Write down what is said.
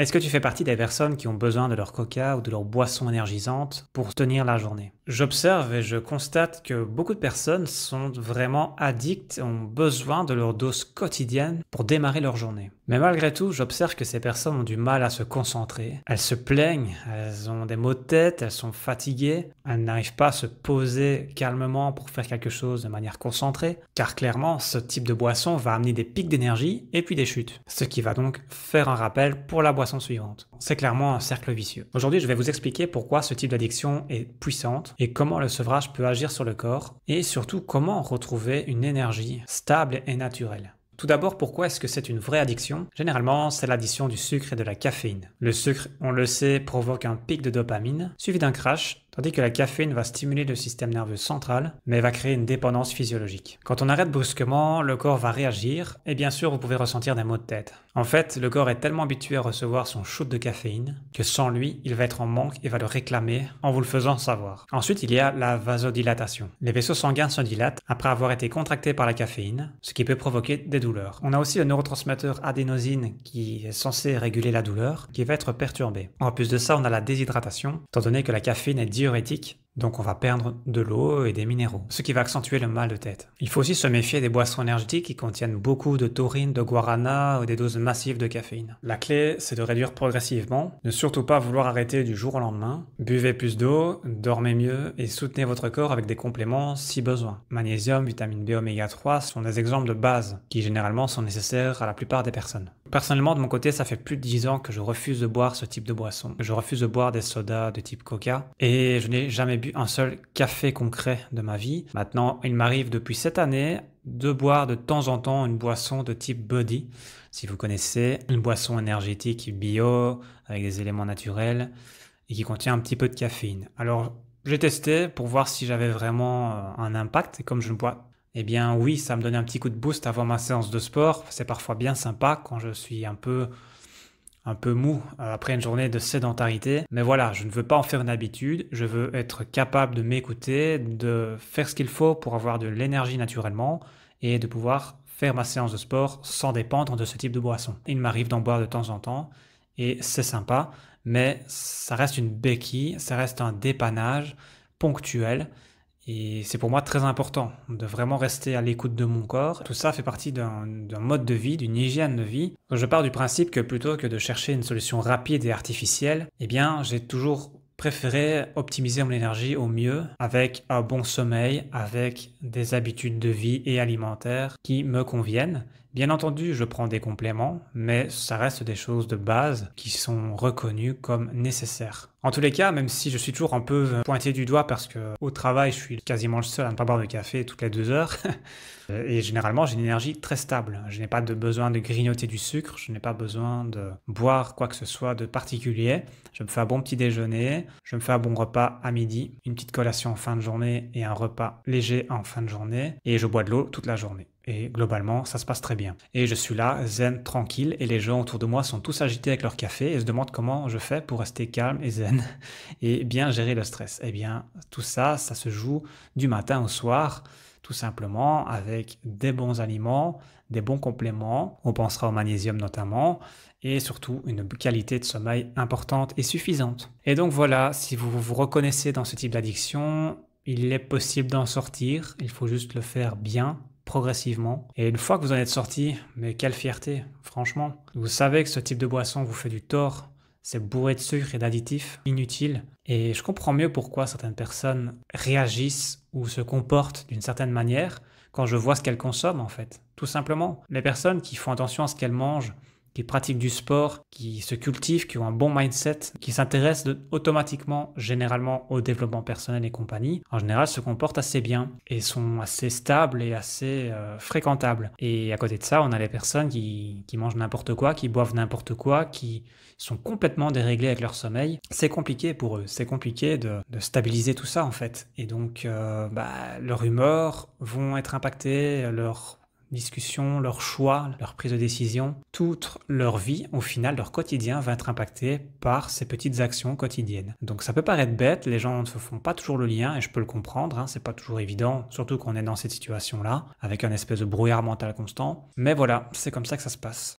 Est-ce que tu fais partie des personnes qui ont besoin de leur coca ou de leur boisson énergisante pour tenir la journée? J'observe et je constate que beaucoup de personnes sont vraiment addictes et ont besoin de leur dose quotidienne pour démarrer leur journée. Mais malgré tout, j'observe que ces personnes ont du mal à se concentrer. Elles se plaignent, elles ont des maux de tête, elles sont fatiguées, elles n'arrivent pas à se poser calmement pour faire quelque chose de manière concentrée, car clairement, ce type de boisson va amener des pics d'énergie et puis des chutes, ce qui va donc faire un rappel pour la boisson suivante. C'est clairement un cercle vicieux. Aujourd'hui, je vais vous expliquer pourquoi ce type d'addiction est puissante et comment le sevrage peut agir sur le corps et surtout comment retrouver une énergie stable et naturelle. Tout d'abord, pourquoi est-ce que c'est une vraie addiction? Généralement, c'est l'addition du sucre et de la caféine. Le sucre, on le sait, provoque un pic de dopamine, suivi d'un crash, tandis que la caféine va stimuler le système nerveux central, mais va créer une dépendance physiologique. Quand on arrête brusquement, le corps va réagir, et bien sûr, vous pouvez ressentir des maux de tête. En fait, le corps est tellement habitué à recevoir son shoot de caféine, que sans lui, il va être en manque et va le réclamer en vous le faisant savoir. Ensuite, il y a la vasodilatation. Les vaisseaux sanguins se dilatent après avoir été contractés par la caféine, ce qui peut provoquer des douleurs. On a aussi le neurotransmetteur adénosine qui est censé réguler la douleur, qui va être perturbé. En plus de ça, on a la déshydratation, étant donné que la caféine est diurétique, donc on va perdre de l'eau et des minéraux, ce qui va accentuer le mal de tête. Il faut aussi se méfier des boissons énergétiques qui contiennent beaucoup de taurine, de guarana ou des doses massives de caféine. La clé, c'est de réduire progressivement, ne surtout pas vouloir arrêter du jour au lendemain. Buvez plus d'eau, dormez mieux et soutenez votre corps avec des compléments si besoin. Magnésium, vitamine B, oméga 3 sont des exemples de base qui généralement sont nécessaires à la plupart des personnes. Personnellement, de mon côté, ça fait plus de 10 ans que je refuse de boire ce type de boisson. Je refuse de boire des sodas de type Coca et je n'ai jamais bu un seul café concret de ma vie. Maintenant, il m'arrive depuis cette année de boire de temps en temps une boisson de type Buddy, si vous connaissez, une boisson énergétique bio avec des éléments naturels et qui contient un petit peu de caféine. Alors, j'ai testé pour voir si j'avais vraiment un impact et comme je ne bois, eh bien oui, ça me donnait un petit coup de boost avant ma séance de sport. C'est parfois bien sympa quand je suis un peu mou après une journée de sédentarité. Mais voilà, je ne veux pas en faire une habitude. Je veux être capable de m'écouter, de faire ce qu'il faut pour avoir de l'énergie naturellement et de pouvoir faire ma séance de sport sans dépendre de ce type de boisson. Il m'arrive d'en boire de temps en temps et c'est sympa, mais ça reste une béquille, ça reste un dépannage ponctuel. Et c'est pour moi très important de vraiment rester à l'écoute de mon corps. Tout ça fait partie d'un mode de vie, d'une hygiène de vie. Je pars du principe que plutôt que de chercher une solution rapide et artificielle, eh bien, j'ai toujours préféré optimiser mon énergie au mieux avec un bon sommeil, avec des habitudes de vie et alimentaires qui me conviennent. Bien entendu, je prends des compléments, mais ça reste des choses de base qui sont reconnues comme nécessaires. En tous les cas, même si je suis toujours un peu pointé du doigt parce que au travail, je suis quasiment le seul à ne pas boire de café toutes les 2 heures, et généralement, j'ai une énergie très stable. Je n'ai pas besoin de grignoter du sucre, je n'ai pas besoin de boire quoi que ce soit de particulier. Je me fais un bon petit déjeuner, je me fais un bon repas à midi, une petite collation en fin de journée et un repas léger en fin de journée, et je bois de l'eau toute la journée. Et globalement, ça se passe très bien. Et je suis là, zen, tranquille, et les gens autour de moi sont tous agités avec leur café et se demandent comment je fais pour rester calme et zen et bien gérer le stress. Eh bien, tout ça, ça se joue du matin au soir, tout simplement avec des bons aliments, des bons compléments, on pensera au magnésium notamment, et surtout une qualité de sommeil importante et suffisante. Et donc voilà, si vous vous reconnaissez dans ce type d'addiction, il est possible d'en sortir, il faut juste le faire bien, progressivement. Et une fois que vous en êtes sorti, mais quelle fierté, franchement. Vous savez que ce type de boisson vous fait du tort, c'est bourré de sucre et d'additifs inutiles. Et je comprends mieux pourquoi certaines personnes réagissent ou se comportent d'une certaine manière quand je vois ce qu'elles consomment en fait. Tout simplement. Les personnes qui font attention à ce qu'elles mangent, qui pratiquent du sport, qui se cultivent, qui ont un bon mindset, qui s'intéressent automatiquement, généralement, au développement personnel et compagnie, en général se comportent assez bien et sont assez stables et assez fréquentables. Et à côté de ça, on a les personnes qui mangent n'importe quoi, qui boivent n'importe quoi, qui sont complètement déréglés avec leur sommeil. C'est compliqué pour eux, c'est compliqué de stabiliser tout ça en fait. Et donc, leur humeur vont être impactées, leur discussion, leur choix, leur prise de décision, toute leur vie, au final, leur quotidien va être impacté par ces petites actions quotidiennes. Donc ça peut paraître bête, les gens ne se font pas toujours le lien, et je peux le comprendre, hein, c'est pas toujours évident, surtout quand on est dans cette situation-là, avec un espèce de brouillard mental constant. Mais voilà, c'est comme ça que ça se passe.